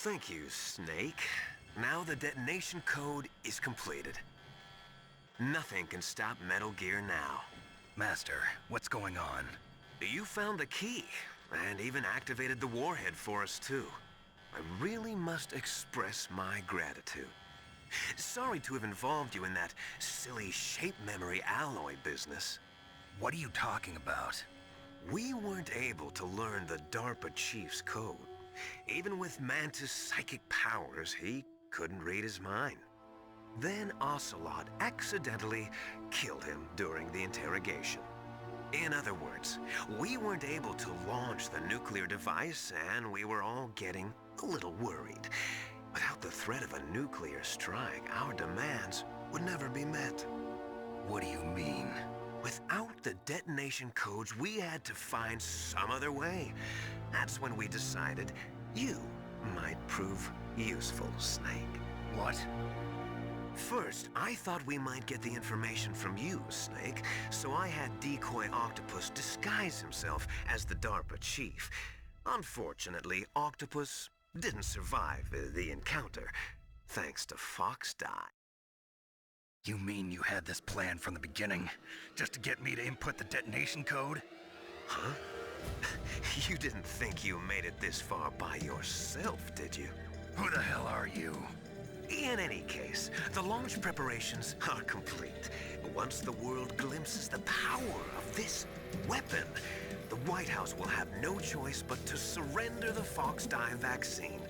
Thank you, Snake. Now the detonation code is completed. Nothing can stop Metal Gear now. Master, what's going on? You found the key, and even activated the warhead for us too. I really must express my gratitude. Sorry to have involved you in that silly shape memory alloy business. What are you talking about? We weren't able to learn the DARPA chief's code. Even with Mantis' psychic powers, he couldn't read his mind. Then Ocelot accidentally killed him during the interrogation. In other words, we weren't able to launch the nuclear device, and we were all getting a little worried. Without the threat of a nuclear strike, our demands would never be met. What do you mean? Without the detonation codes, we had to find some other way. That's when we decided you might prove useful, Snake. What? First, I thought we might get the information from you, Snake, so I had Decoy Octopus disguise himself as the DARPA chief. Unfortunately, Octopus didn't survive the encounter, thanks to Fox Die. You mean you had this plan from the beginning, just to get me to input the detonation code? Huh? You didn't think you made it this far by yourself, did you? Who the hell are you? In any case, the launch preparations are complete. Once the world glimpses the power of this weapon, the White House will have no choice but to surrender the Fox Die vaccine.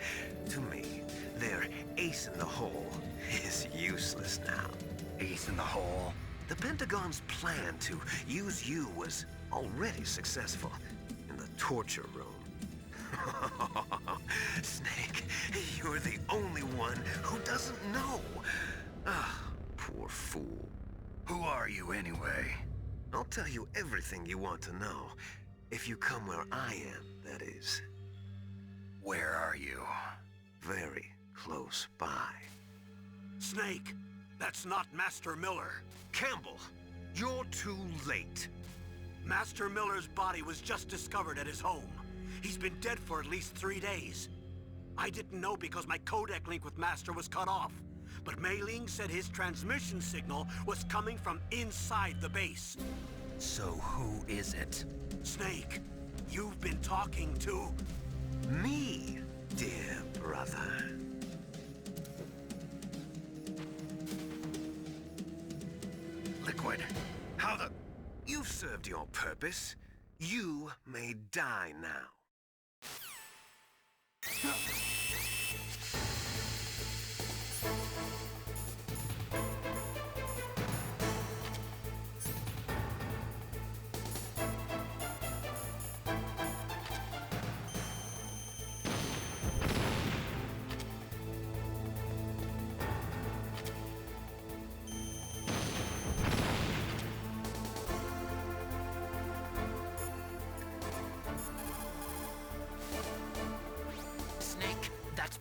To me, their ace in the hole is useless now. Ace in the hole? The Pentagon's plan to use you was already successful in the torture room. Snake, you're the only one who doesn't know. Ah, poor fool. Who are you anyway? I'll tell you everything you want to know. If you come where I am, that is. Where are you? Very close by. Snake, that's not Master Miller. Campbell, you're too late. Master Miller's body was just discovered at his home. He's been dead for at least 3 days. I didn't know because my codec link with Master was cut off. But Mei Ling said his transmission signal was coming from inside the base. So who is it? Snake, you've been talking to... Me, dear brother. Liquid, how the... You've served your purpose. You may die now.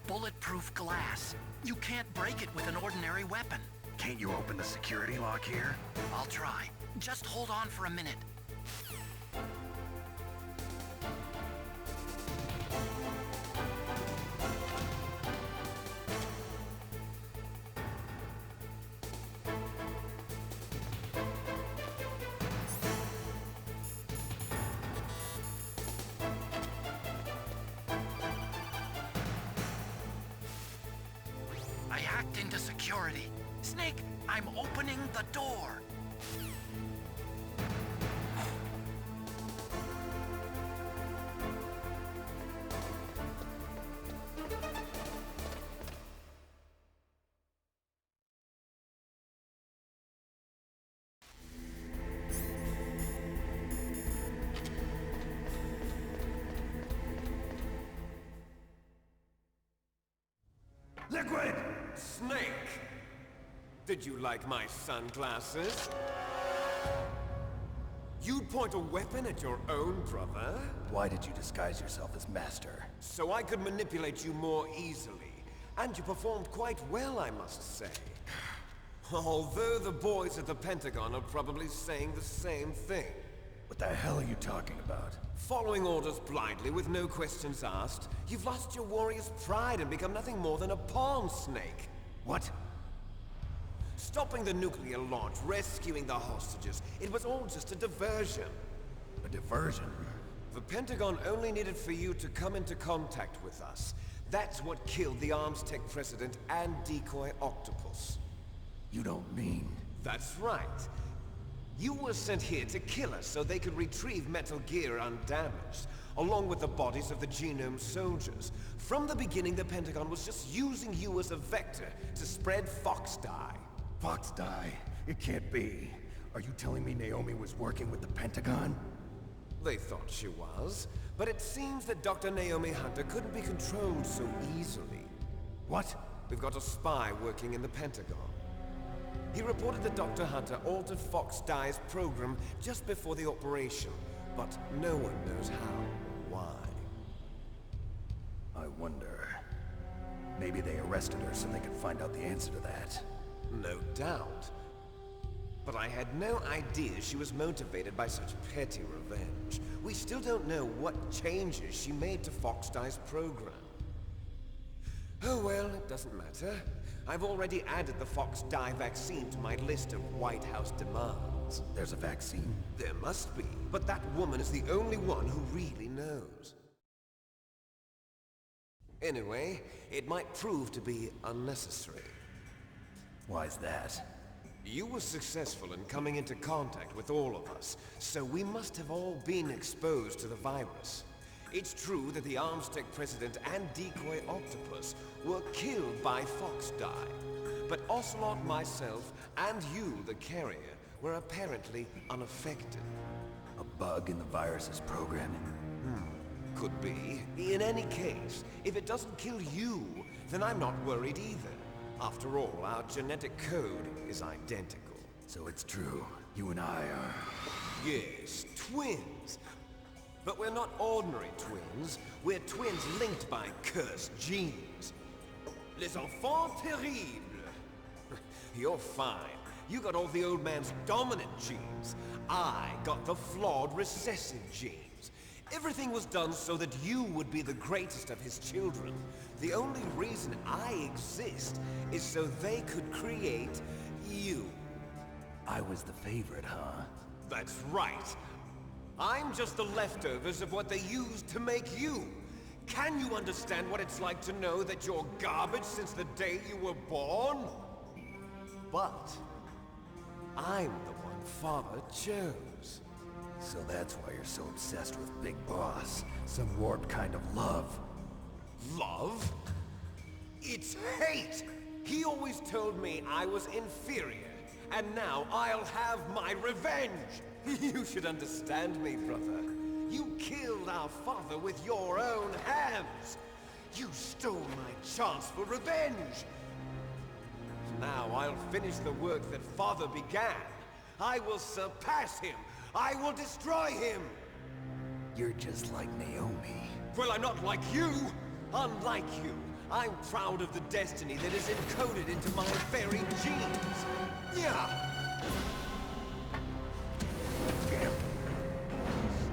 Bulletproof glass. You can't break it with an ordinary weapon. Can't you open the security lock here? I'll try. Just hold on for a minute. I hacked into security. Snake, I'm opening the door. Liquid! Snake! Did you like my sunglasses? You'd point a weapon at your own brother? Why did you disguise yourself as Master? So I could manipulate you more easily. And you performed quite well, I must say. Although the boys at the Pentagon are probably saying the same thing. What the hell are you talking about? Following orders blindly with no questions asked, you've lost your warrior's pride and become nothing more than a pawn, Snake. What? Stopping the nuclear launch, rescuing the hostages, it was all just a diversion. A diversion? The Pentagon only needed for you to come into contact with us. That's what killed the ArmsTech president and decoy Octopus. You don't mean... That's right. You were sent here to kill us so they could retrieve Metal Gear undamaged, along with the bodies of the Genome soldiers. From the beginning, the Pentagon was just using you as a vector to spread Fox Die. Fox Die? It can't be. Are you telling me Naomi was working with the Pentagon? They thought she was, but it seems that Dr. Naomi Hunter couldn't be controlled so easily. What? We've got a spy working in the Pentagon. He reported that Dr. Hunter altered Fox Die's program just before the operation, but no one knows how or why. I wonder... Maybe they arrested her so they could find out the answer to that. No doubt. But I had no idea she was motivated by such petty revenge. We still don't know what changes she made to Fox Die's program. Oh well, it doesn't matter. I've already added the Fox Die vaccine to my list of White House demands. There's a vaccine? There must be, but that woman is the only one who really knows. Anyway, it might prove to be unnecessary. Why's that? You were successful in coming into contact with all of us, so we must have all been exposed to the virus. It's true that the ArmsTech president and decoy Octopus were killed by Fox Die, but Ocelot, myself, and you, the carrier, were apparently unaffected. A bug in the virus's programming? Could be. In any case, if it doesn't kill you, then I'm not worried either. After all, our genetic code is identical. So it's true. You and I are... Yes, twins. But we're not ordinary twins. We're twins linked by cursed genes. Les enfants terribles. You're fine. You got all the old man's dominant genes. I got the flawed recessive genes. Everything was done so that you would be the greatest of his children. The only reason I exist is so they could create you. I was the favorite, huh? That's right. I'm just the leftovers of what they used to make you. Can you understand what it's like to know that you're garbage since the day you were born? But I'm the one Father chose. So that's why you're so obsessed with Big Boss. Some warped kind of love. Love? It's hate! He always told me I was inferior, and now I'll have my revenge! You should understand me, brother. You killed our father with your own hands! You stole my chance for revenge! Now I'll finish the work that Father began. I will surpass him! I will destroy him! You're just like Naomi. Well, I'm not like you! Unlike you, I'm proud of the destiny that is encoded into my very genes! Yeah!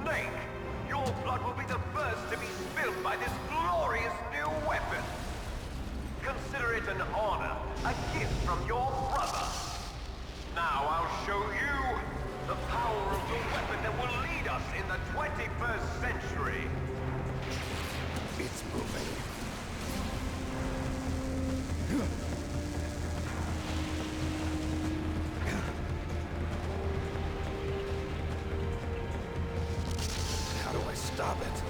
Snake! Your blood will be the first to be spilled by this glorious new weapon! Consider it an honor, a gift from your brother! Now I'll show you the power of the weapon that will lead us in the 21st century! It's moving. How do I stop it?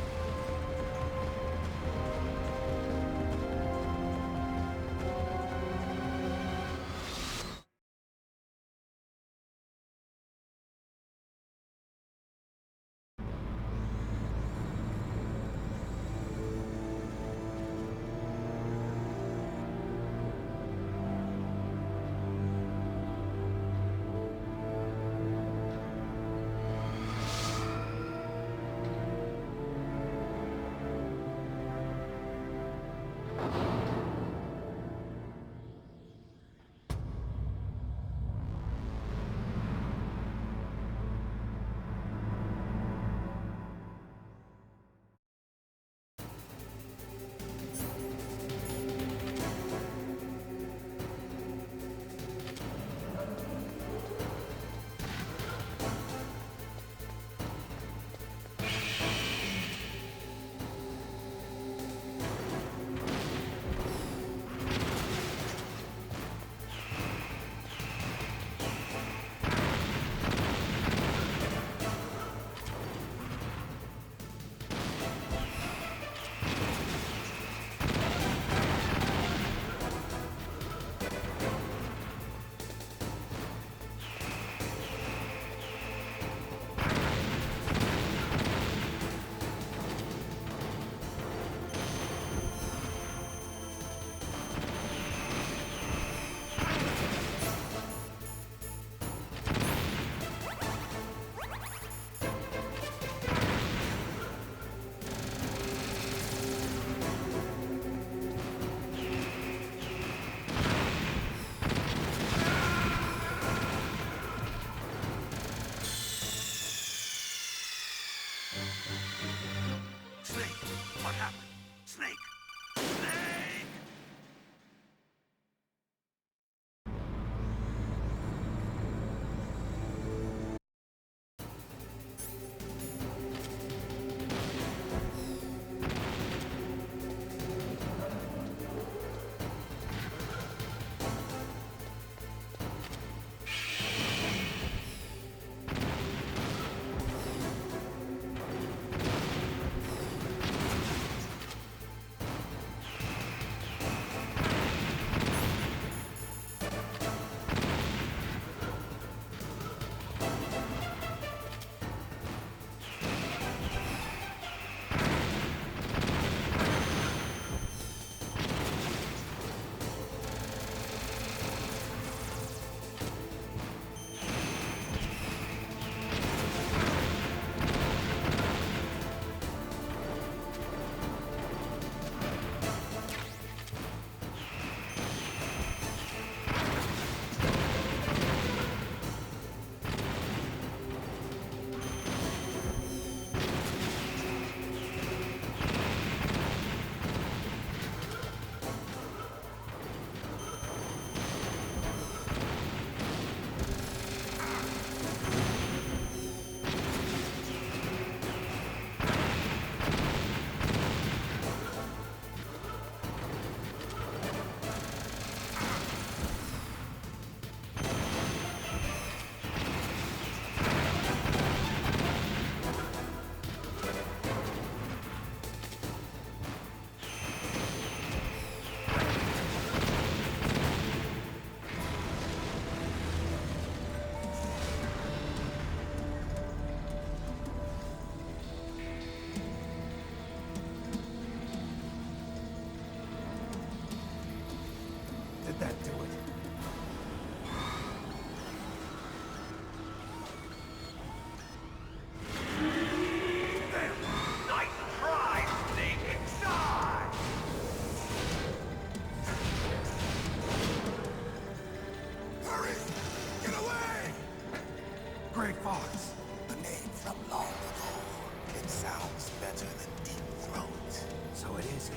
is you?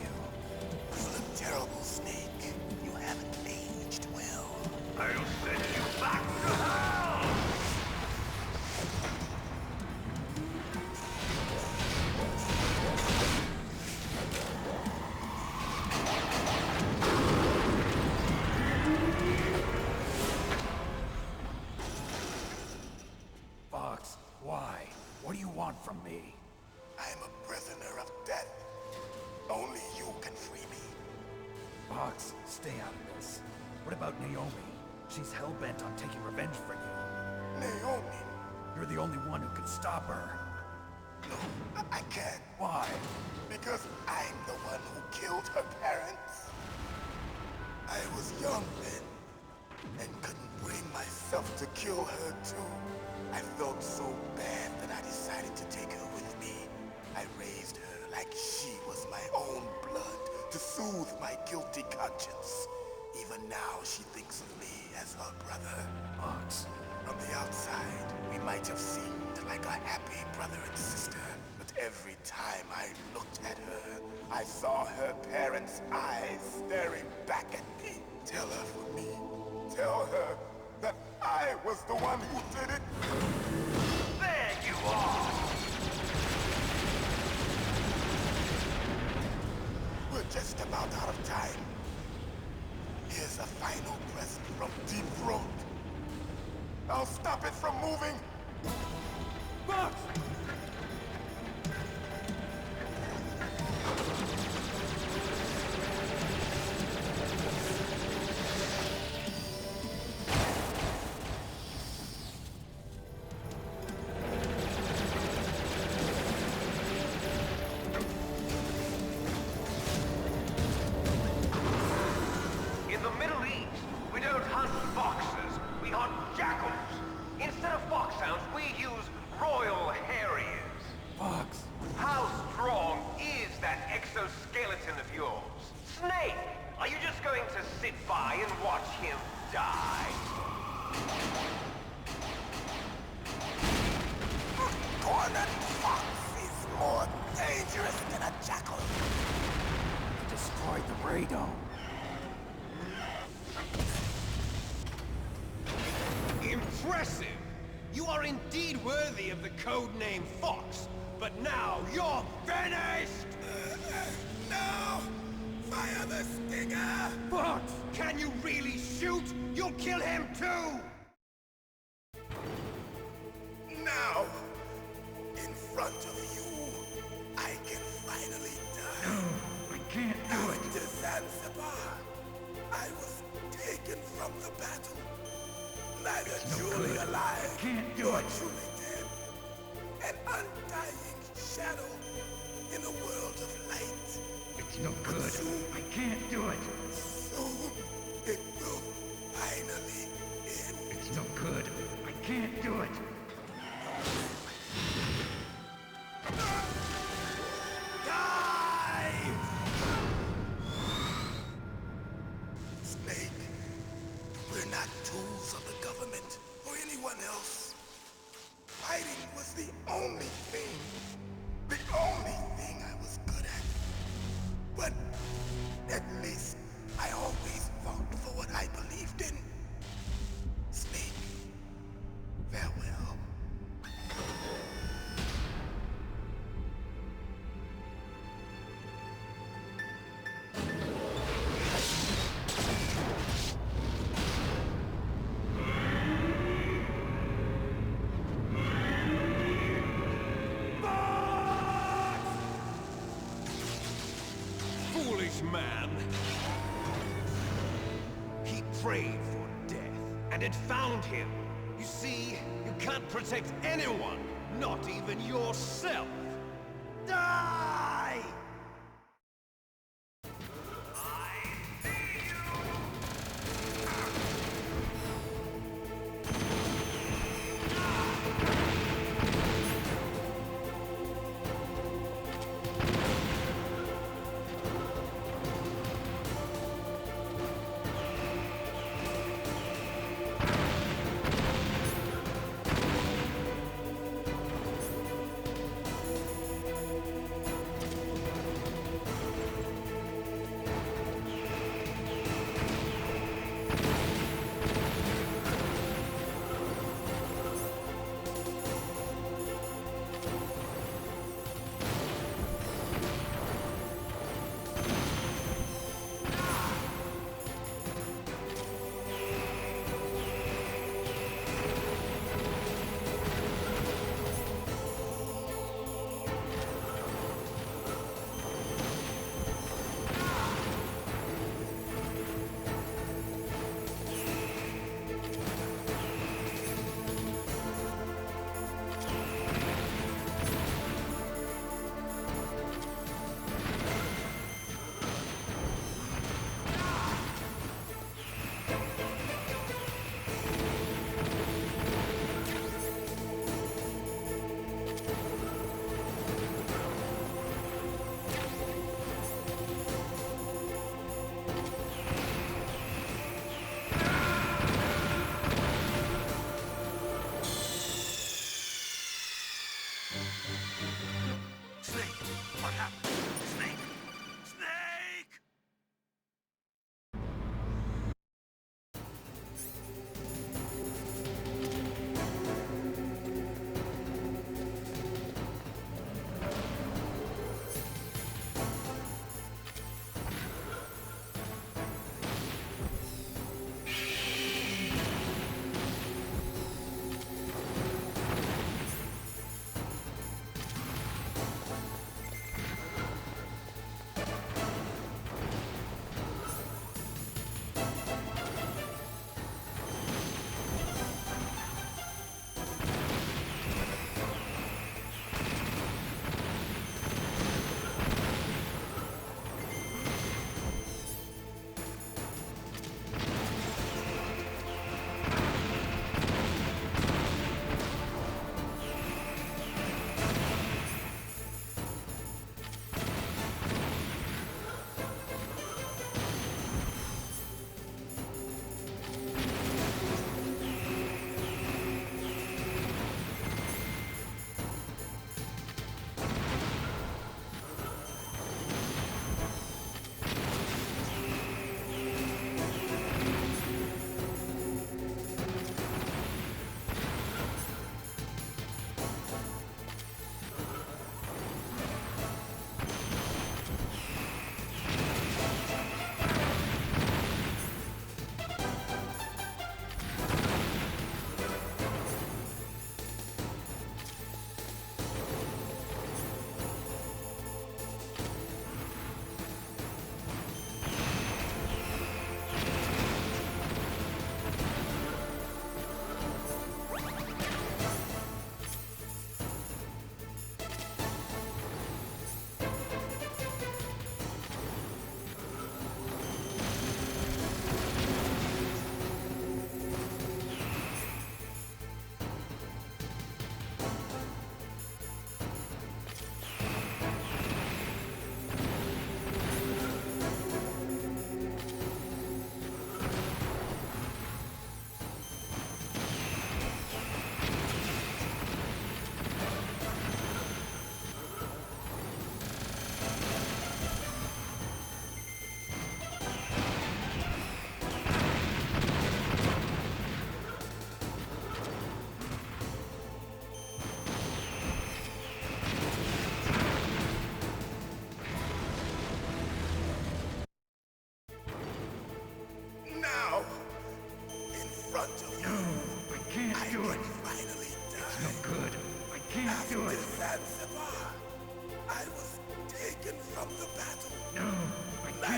You look terrible, Snake. You haven't aged well. I'll send you back to hell! Fox, why? What do you want from me? I'm a prisoner of death. Only you can free me. Fox, stay out of this. What about Naomi? She's hell-bent on taking revenge for you. Naomi? You're the only one who can stop her. No, I can't. Why? Because I'm the one who killed her parents. I was young then, and couldn't bring myself to kill her too. I felt so bad that I decided to take her with me. I raised her like she was my own blood, to soothe my guilty conscience. Even now, she thinks of me as her brother. Fox. From the outside, we might have seemed like a happy brother and sister, but every time I looked at her, I saw her parents' eyes staring back at me. Tell her for me. Tell her that I was the one who did it. There you are! We're just about out of time. Here's a final present from Deep Throat. I'll stop it from moving. Fox! In the Middle East, we don't hunt foxes, we hunt jackals. Instead of foxhounds, we use Royal Harriers. Fox! How strong is that exoskeleton of yours? Snake, are you just going to sit by and watch him die? Cornered fox is more dangerous than a jackal. Destroyed the radome. Impressive! You are indeed worthy of the code name Fox, but now you're finished! No! Fire the stinger! Fox! Can you really shoot? You'll kill him too! Now, in front of you, I can finally die. No, I can't do it. After Zanzibar, I was taken from the battle. Neither truly good. alive, I can't do nor it. truly dead. An undying shadow in a world of light. It's no good. I can't do it. Soon, it will finally end. It's no good. I can't do it. Die! Snake, we're not tools of the government or anyone else. Fighting was the only thing I was good at. But at least I always fought for what I believed in. Snake, farewell. Foolish man! He prayed for death, and it found him. You see, you can't protect anyone, not even yourself. Die!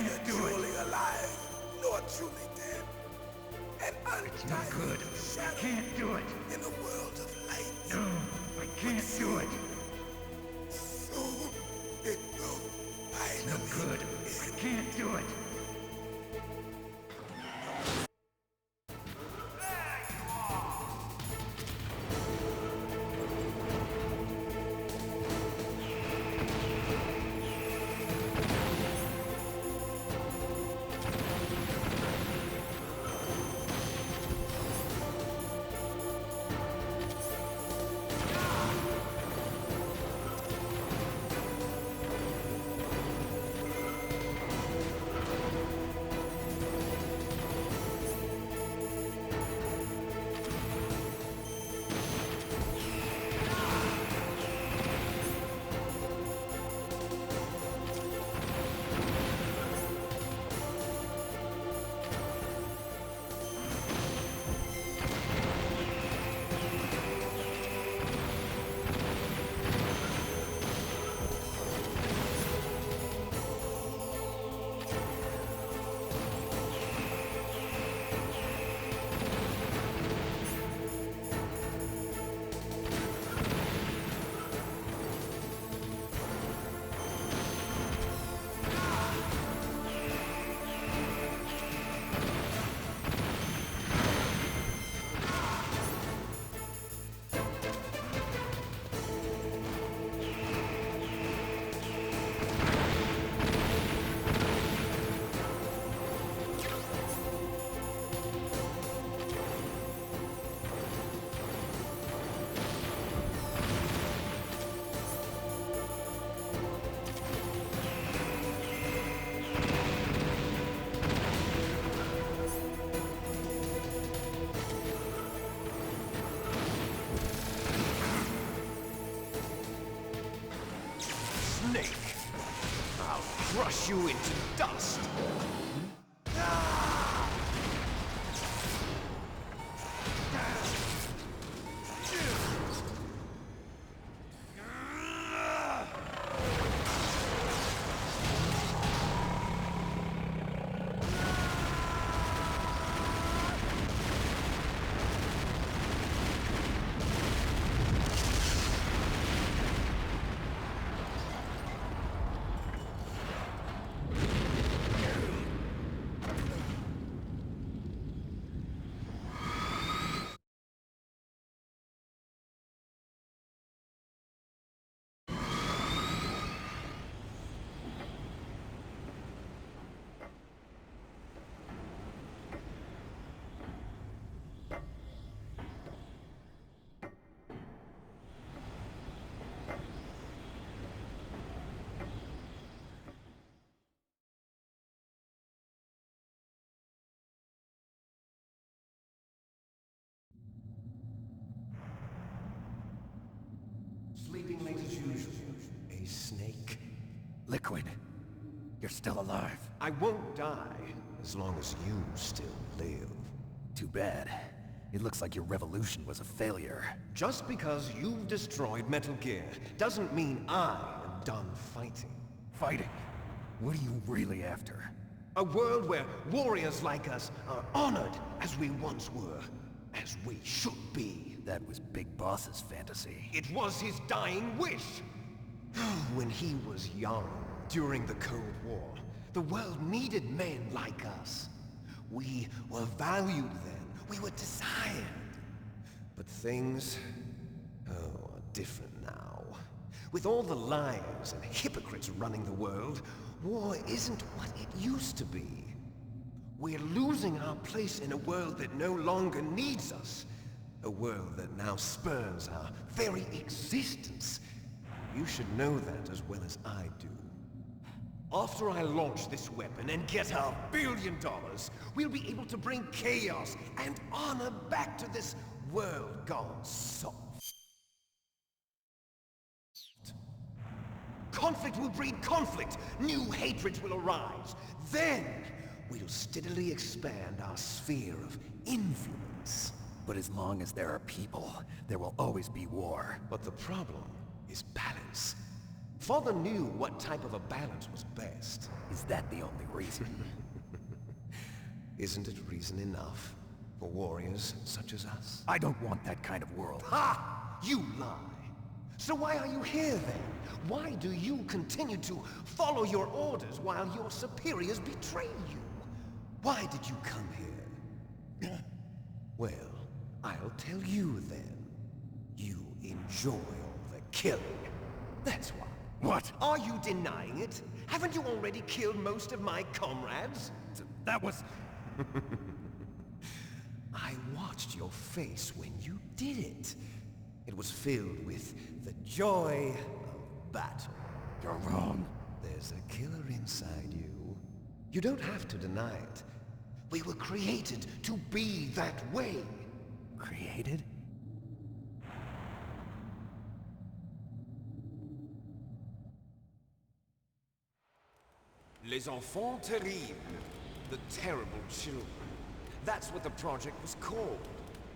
neither truly alive nor truly dead. An undying good. shadow I can't do it. in a world of light. No, I can't do it. Soon it will finally Good. I can't do it. Snake! I'll crush you into dust! Sleeping late as usual. A snake. Liquid, you're still alive. I won't die as long as you still live. Too bad. It looks like your revolution was a failure. Just because you've destroyed Metal Gear doesn't mean I am done fighting. Fighting? What are you really after? A world where warriors like us are honored as we once were, as we should be. That was Big Boss's fantasy. It was his dying wish. When he was young, during the Cold War, the world needed men like us. We were valued then. We were desired. But things, are different now. With all the liars and hypocrites running the world, war isn't what it used to be. We're losing our place in a world that no longer needs us. A world that now spurns our very existence. You should know that as well as I do. After I launch this weapon and get our $1 billion, we'll be able to bring chaos and honor back to this world gone soft. Conflict will breed conflict. New hatreds will arise. Then, we'll steadily expand our sphere of influence. But as long as there are people, there will always be war. But the problem is balance. Father knew what type of a balance was best. Is that the only reason? Isn't it reason enough for warriors such as us? I don't want that kind of world. Ha! You lie! So why are you here then? Why do you continue to follow your orders while your superiors betray you? Why did you come here? Well, I'll tell you then. You enjoy all the killing. That's why. What? Are you denying it? Haven't you already killed most of my comrades? That was... I watched your face when you did it. It was filled with the joy of battle. You're wrong. There's a killer inside you. You don't have to deny it. We were created to be that way. Created? Les enfants terribles. The terrible children. That's what the project was called.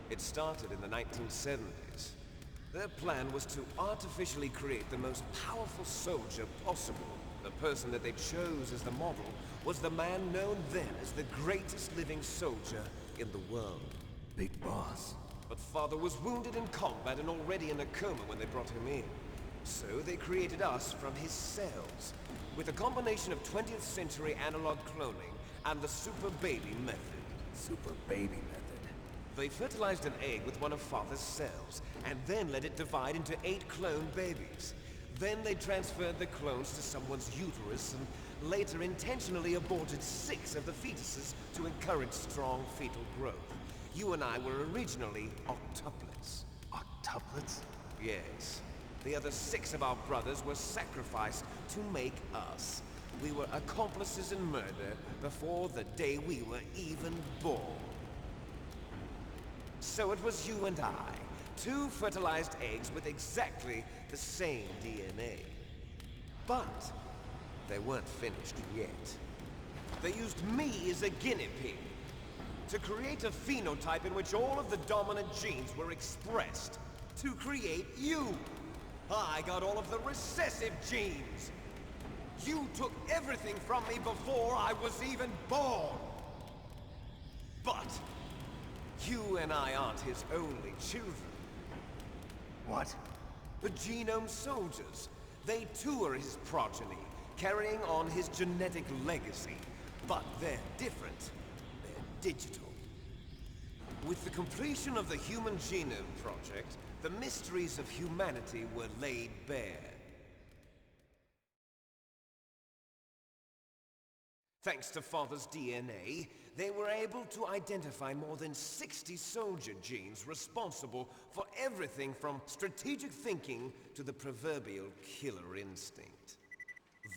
It started in the 1970s. Their plan was to artificially create the most powerful soldier possible. The person that they chose as the model was the man known then as the greatest living soldier in the world. Big Boss. But Father was wounded in combat and already in a coma when they brought him in. So they created us from his cells, with a combination of 20th century analog cloning and the super baby method. Super baby method. They fertilized an egg with one of Father's cells, and then let it divide into 8 clone babies. Then they transferred the clones to someone's uterus, and later intentionally aborted 6 of the fetuses to encourage strong fetal growth. You and I were originally octuplets. Octuplets? Yes. The other 6 of our brothers were sacrificed to make us. We were accomplices in murder before the day we were even born. So it was you and I, 2 fertilized eggs with exactly the same DNA. But they weren't finished yet. They used me as a guinea pig to create a phenotype in which all of the dominant genes were expressed to create you. I got all of the recessive genes. You took everything from me before I was even born. But you and I aren't his only children. What? The Genome Soldiers. They too are his progeny, carrying on his genetic legacy. But they're different. They're digital. With the completion of the Human Genome Project, the mysteries of humanity were laid bare. Thanks to Father's DNA, they were able to identify more than 60 soldier genes responsible for everything from strategic thinking to the proverbial killer instinct.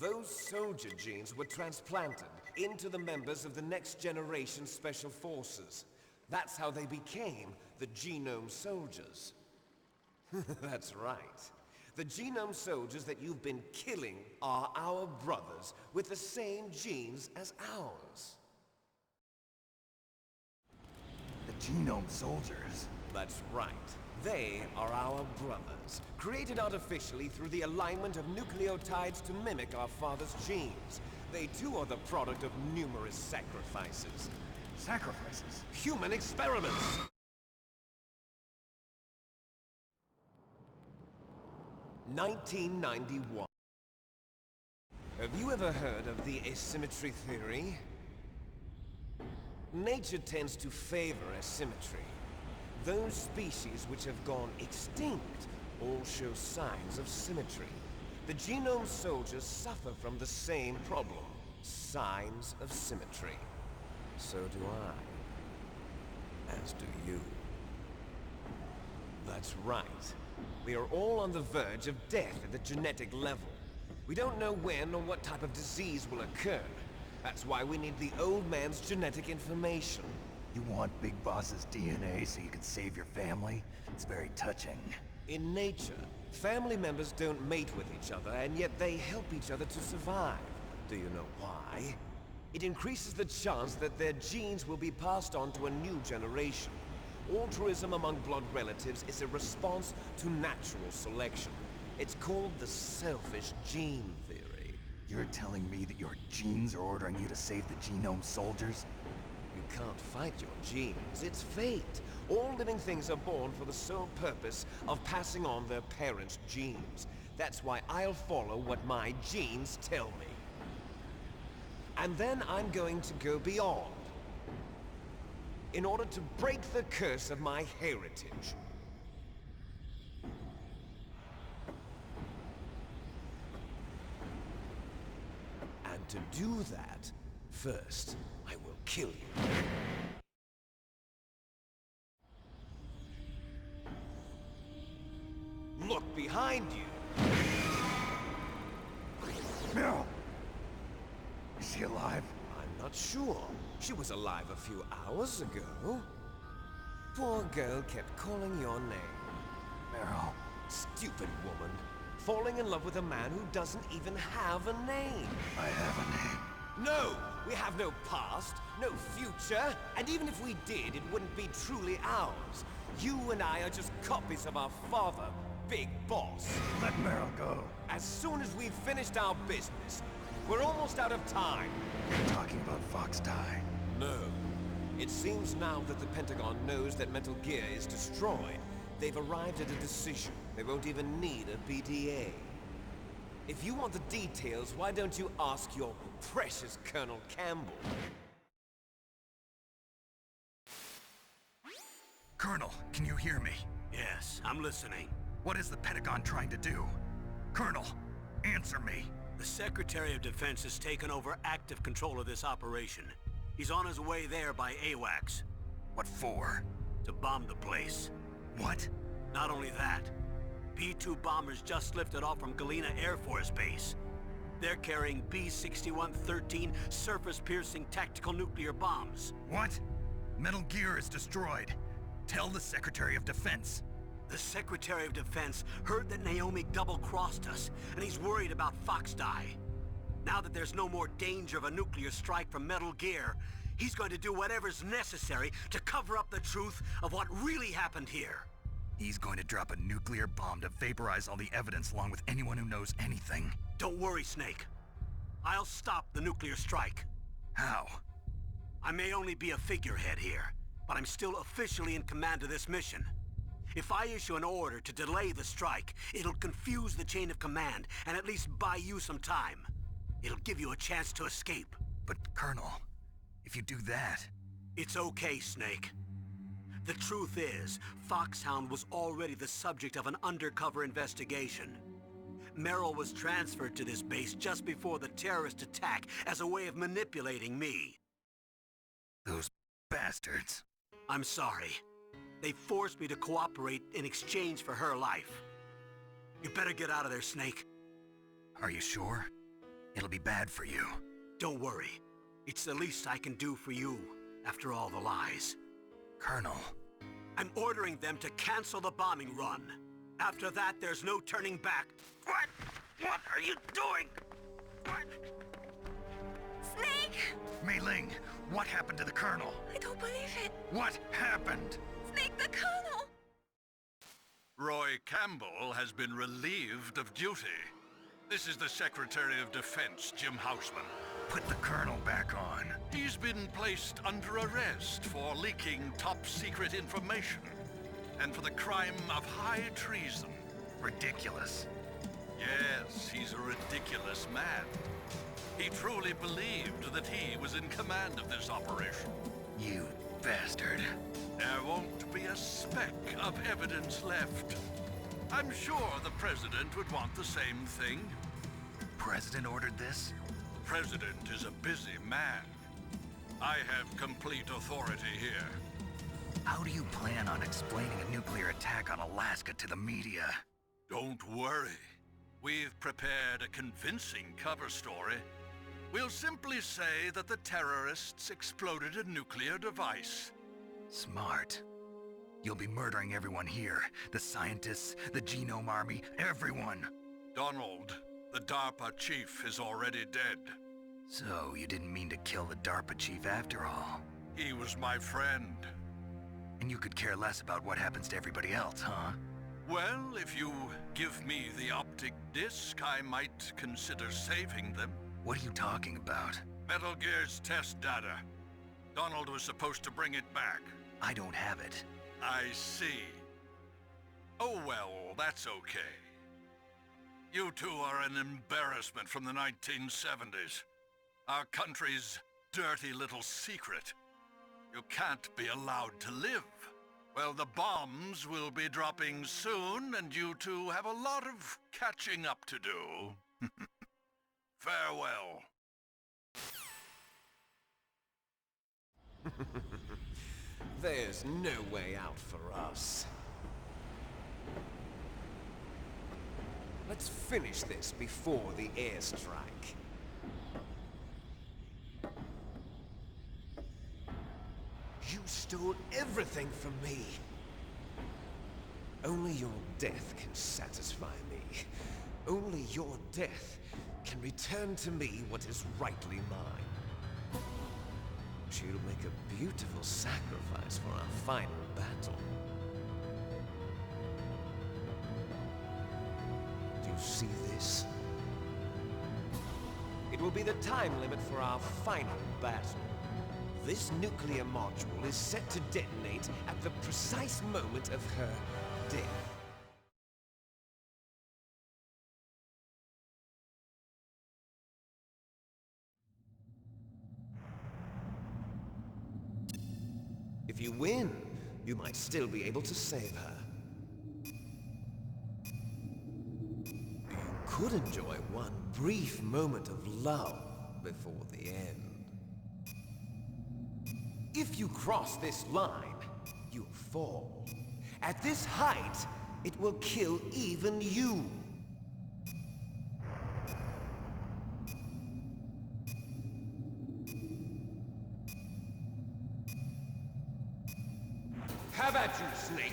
Those soldier genes were transplanted into the members of the next generation Special Forces. That's how they became the Genome Soldiers. That's right. The Genome Soldiers that you've been killing are our brothers with the same genes as ours. The Genome Soldiers? That's right. They are our brothers, created artificially through the alignment of nucleotides to mimic our father's genes. They too are the product of numerous sacrifices. Sacrifices? Human experiments! (1991). Have you ever heard of the asymmetry theory? Nature tends to favor asymmetry. Those species which have gone extinct all show signs of symmetry. The Genome Soldiers suffer from the same problem, signs of symmetry. So do I. As do you. That's right. We are all on the verge of death at the genetic level. We don't know when or what type of disease will occur. That's why we need the old man's genetic information. You want Big Boss's DNA so you can save your family? It's very touching. In nature, family members don't mate with each other, and yet they help each other to survive. Do you know why? It increases the chance that their genes will be passed on to a new generation. Altruism among blood relatives is a response to natural selection. It's called the selfish gene theory. You're telling me that your genes are ordering you to save the genome soldiers? You can't fight your genes. It's fate. All living things are born for the sole purpose of passing on their parents' genes. That's why I'll follow what my genes tell me. And then I'm going to go beyond, in order to break the curse of my heritage. And to do that, first, I will kill you. Look behind you! Meryl! Is she alive? I'm not sure. She was alive a few hours ago. Poor girl kept calling your name. Meryl. Stupid woman. Falling in love with a man who doesn't even have a name. I have a name. No! We have no past, no future, and even if we did, it wouldn't be truly ours. You and I are just copies of our father, Big Boss. Let Meryl go. As soon as we've finished our business, we're almost out of time. You're talking about Fox Die. No. It seems now that the Pentagon knows that Metal Gear is destroyed. They've arrived at a decision. They won't even need a BDA. If you want the details, why don't you ask your precious Colonel Campbell? Colonel, can you hear me? Yes, I'm listening. What is the Pentagon trying to do? Colonel, answer me. The Secretary of Defense has taken over active control of this operation. He's on his way there by AWACS. What for? To bomb the place. What? Not only that, B-2 bombers just lifted off from Galena Air Force Base. They're carrying B-6113 surface-piercing tactical nuclear bombs. What? Metal Gear is destroyed. Tell the Secretary of Defense. The Secretary of Defense heard that Naomi double-crossed us, and he's worried about Fox Die. Now that there's no more danger of a nuclear strike from Metal Gear, he's going to do whatever's necessary to cover up the truth of what really happened here. He's going to drop a nuclear bomb to vaporize all the evidence along with anyone who knows anything. Don't worry, Snake. I'll stop the nuclear strike. How? I may only be a figurehead here, but I'm still officially in command of this mission. If I issue an order to delay the strike, it'll confuse the chain of command and at least buy you some time. It'll give you a chance to escape. But, Colonel, if you do that... It's okay, Snake. The truth is, Foxhound was already the subject of an undercover investigation. Meryl was transferred to this base just before the terrorist attack as a way of manipulating me. Those bastards. I'm sorry. They forced me to cooperate in exchange for her life. You better get out of there, Snake. Are you sure? It'll be bad for you. Don't worry. It's the least I can do for you, after all the lies. Colonel. I'm ordering them to cancel the bombing run. After that, there's no turning back. What? What are you doing? What? Snake! Mei Ling, what happened to the Colonel? I don't believe it. What happened? Snake, the Colonel! Roy Campbell has been relieved of duty. This is the Secretary of Defense, Jim Houseman. Put the Colonel back on. He's been placed under arrest for leaking top-secret information and for the crime of high treason. Ridiculous. Yes, he's a ridiculous man. He truly believed that he was in command of this operation. You bastard. There won't be a speck of evidence left. I'm sure the President would want the same thing. President ordered this? President is a busy man. I have complete authority here. How do you plan on explaining a nuclear attack on Alaska to the media? Don't worry. We've prepared a convincing cover story. We'll simply say that the terrorists exploded a nuclear device. Smart. You'll be murdering everyone here. The scientists, the Genome Army, everyone. Donald, the DARPA chief, is already dead. So, you didn't mean to kill the DARPA chief after all. He was my friend. And you could care less about what happens to everybody else, huh? Well, if you give me the optic disc, I might consider saving them. What are you talking about? Metal Gear's test data. Donald was supposed to bring it back. I don't have it. I see. Oh well, that's okay. You two are an embarrassment from the 1970s. Our country's dirty little secret. You can't be allowed to live. Well, the bombs will be dropping soon, and you two have a lot of catching up to do. Farewell. There's no way out for us. Let's finish this before the airstrike. You stole everything from me. Only your death can satisfy me. Only your death can return to me what is rightly mine. She'll make a beautiful sacrifice for our final battle. Do you see this? It will be the time limit for our final battle. This nuclear module is set to detonate at the precise moment of her death. If you win, you might still be able to save her. You could enjoy one brief moment of lull before the end. If you cross this line, you'll fall. At this height, it will kill even you. Have at you, Snake!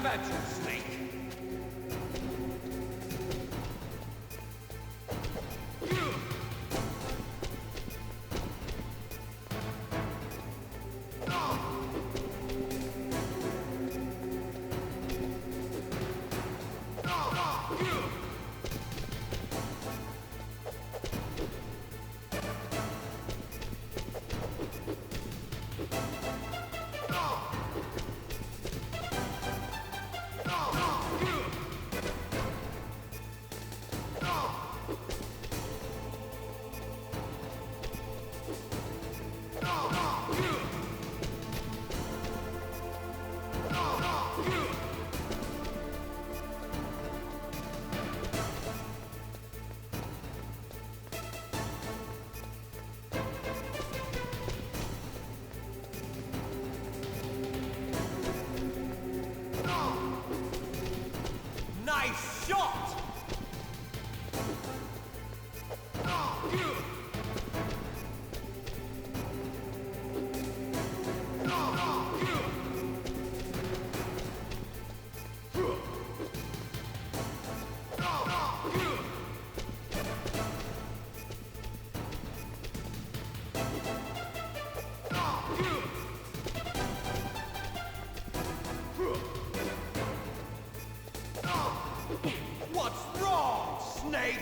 Have at you, Snake! Nice shot! What's wrong, Snake?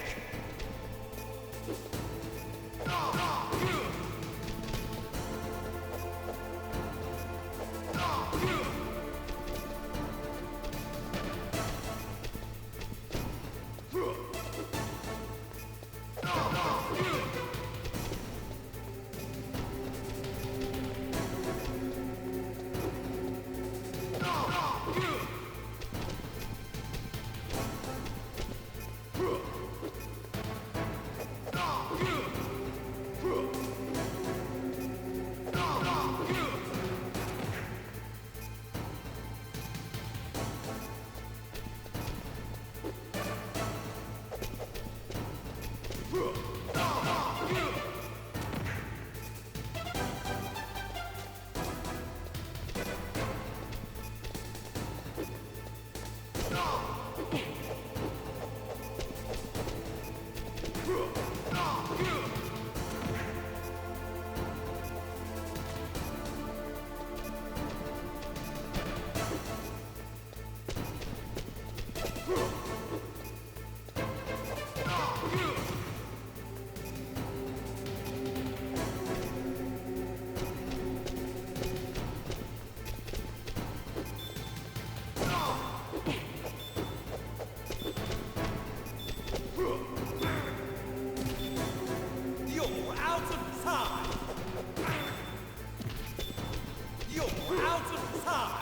You're out of time! You're out of time!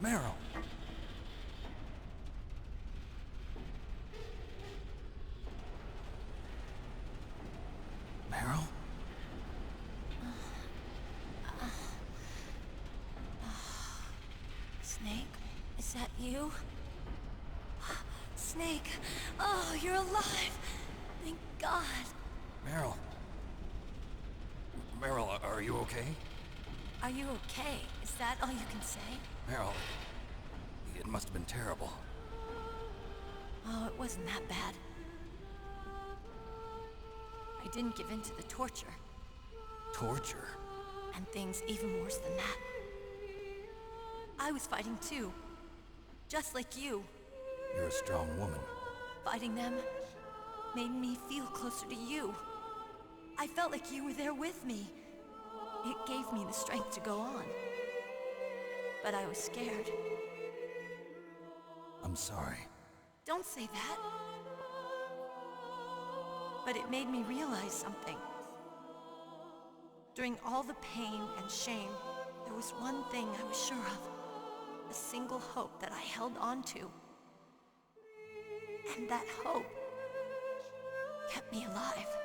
Meryl! Meryl? Snake, is that you? Snake, oh, you're alive! Thank God. Meryl? Meryl, are you okay? Are you okay? Is that all you can say? Meryl, it must have been terrible. Oh, it wasn't that bad. I didn't give in to the torture. Torture? And things even worse than that. I was fighting too. Just like you. You're a strong woman. Fighting them made me feel closer to you. I felt like you were there with me. It gave me the strength to go on. But I was scared. I'm sorry. Don't say that. But it made me realize something. During all the pain and shame, there was one thing I was sure of. A single hope that I held on to. And that hope kept me alive.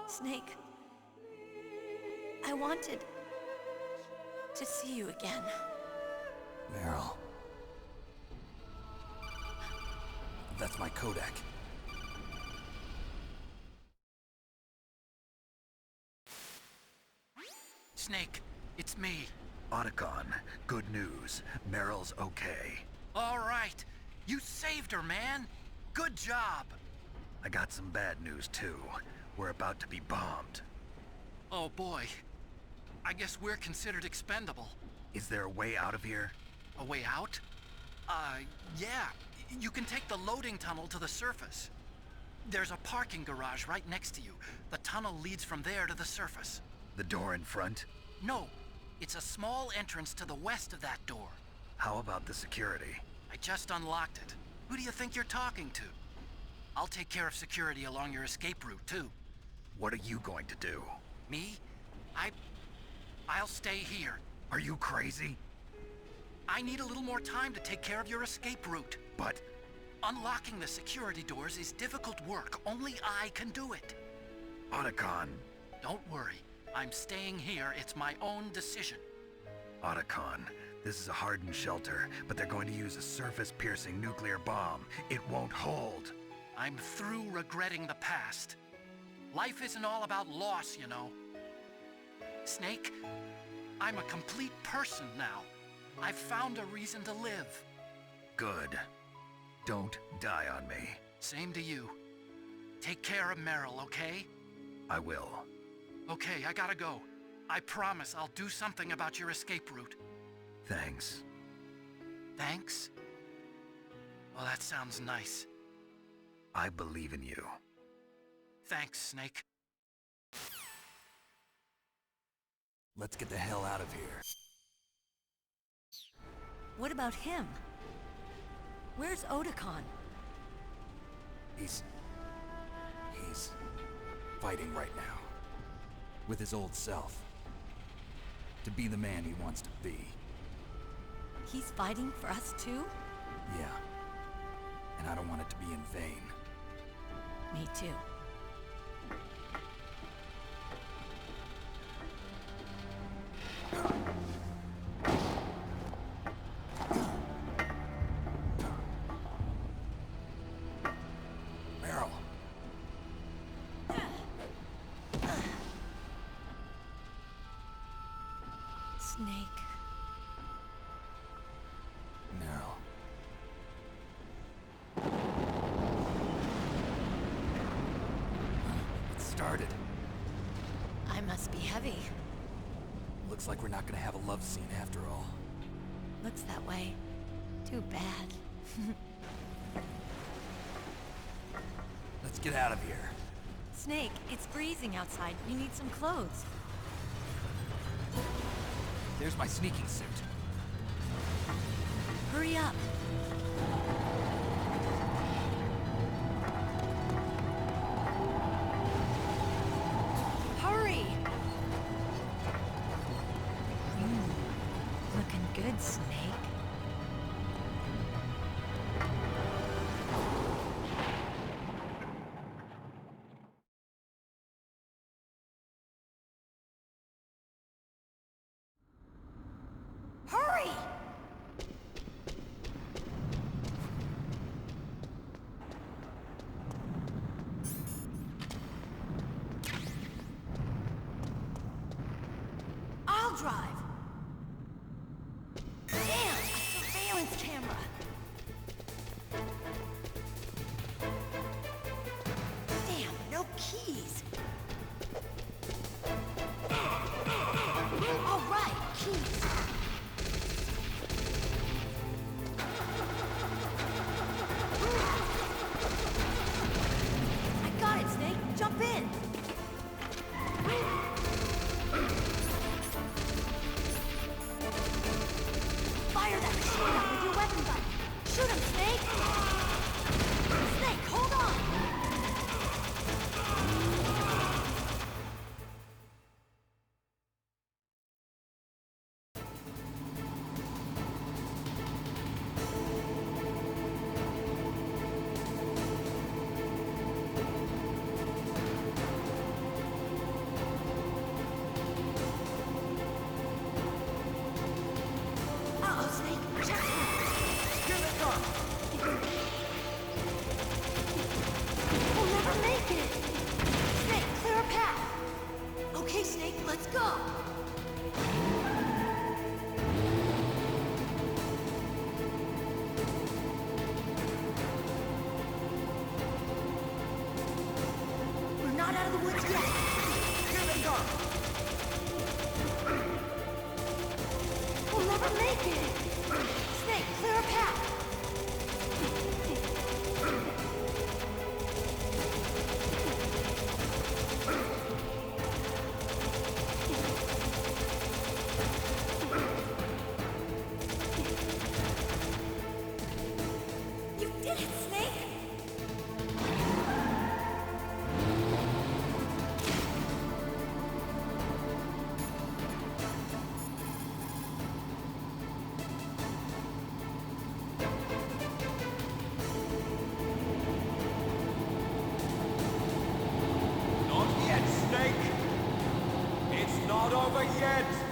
Snake, I wanted to see you again. Meryl. That's my codec. Snake, it's me. Otacon, good news. Meryl's okay. All right. You saved her, man. Good job. I got some bad news, too. We're about to be bombed. Oh, boy. I guess we're considered expendable. Is there a way out of here? A way out? Yeah. You can take the loading tunnel to the surface. There's a parking garage right next to you. The tunnel leads from there to the surface. The door in front? No. It's a small entrance to the west of that door. How about the security? I just unlocked it. Who do you think you're talking to? I'll take care of security along your escape route, too. What are you going to do? Me? I'll stay here. Are you crazy? I need a little more time to take care of your escape route. But... Unlocking the security doors is difficult work. Only I can do it. Otacon. Don't worry. I'm staying here. It's my own decision. Otacon, this is a hardened shelter, but they're going to use a surface-piercing nuclear bomb. It won't hold. I'm through regretting the past. Life isn't all about loss, you know. Snake, I'm a complete person now. I've found a reason to live. Good. Don't die on me. Same to you. Take care of Meryl, okay? I will. Okay, I gotta go. I promise I'll do something about your escape route. Thanks. Thanks? Well, that sounds nice. I believe in you. Thanks, Snake. Let's get the hell out of here. What about him? Where's Otacon? He's fighting right now. With his old self. To be the man he wants to be. He's fighting for us too? Yeah. And I don't want it to be in vain. Me too. Meryl. Snake. Meryl. It started. I must be heavy. Looks like we're not gonna have a love scene after all. Looks that way. Too bad. Let's get out of here. Snake, it's freezing outside. You need some clothes. There's my sneaking suit. Hurry up. Hurry! Looking good, Snake. Hurry! I'll drive. Damn, a surveillance camera. Damn, no keys. All right, keys. I got it, Snake. Jump in. Fire that machine gun with your weapon gun. Shoot him, Snake. Snake, hold on. out of the woods yet. Here they come. We'll never make it. Snake, clear a path. You did it, Snake! Not yet, Snake! It's not over yet!